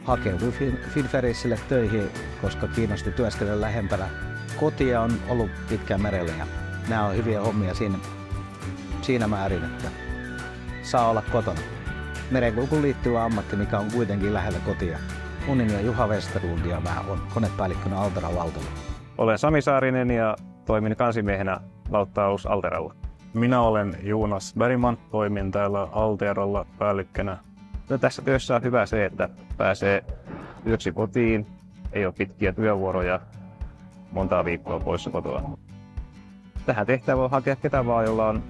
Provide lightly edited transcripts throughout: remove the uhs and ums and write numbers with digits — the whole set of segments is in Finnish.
Hakeuduin Finferrissille töihin, koska kiinnosti työskennellä lähempänä. Kotia on ollut pitkään merellä ja nämä on hyviä hommia siinä määrin, että saa olla kotona. Merenkulkuun liittyvä ammatti, mikä on kuitenkin lähellä kotia. Mun nimi on Juha Westerlund ja mä oon konepäällikkönä Alteran lautalla. Olen Sami Saarinen ja toimin kansimiehenä lautta-alus Alteralla. Minä olen Jonas Bergman, toimin täällä Alteralla päällikkönä. No, tässä työssä on hyvä se, että pääsee yöksi kotiin, ei ole pitkiä työvuoroja, montaa viikkoa poissa kotoa. Tähän tehtävään voi hakea ketä vaan, jolla on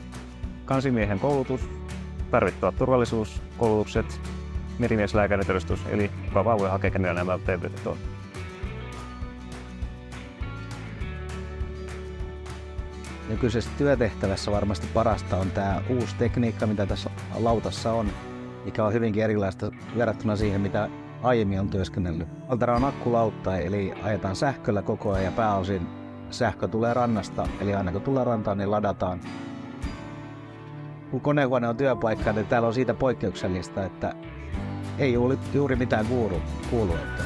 kansimiehen koulutus, tarvittavat turvallisuuskoulutukset, merimieslääkäritodistus, eli kuka vaan voi hakea, kenellä nämä terveydet on. Nykyisessä työtehtävässä varmasti parasta on tämä uusi tekniikka, mitä tässä lautassa on, mikä on hyvinkin erilaista verrattuna siihen, mitä aiemmin on työskennellyt. Altera on akkulautta, eli ajetaan sähköllä koko ajan ja pääosin sähkö tulee rannasta, eli aina kun tulee rantaan, niin ladataan. Kun konehuone on työpaikka, niin täällä on siitä poikkeuksellista, että ei juuri mitään kuulu. Että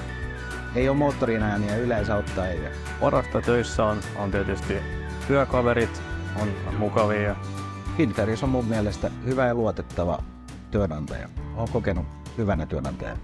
ei ole moottorin ääniä yleensä ottaa eikä. Parasta töissä on tietysti työkaverit, on mukavia. Finferriss on mun mielestä hyvä ja luotettava työnantaja. Olen kokenut hyvänä työnantajana.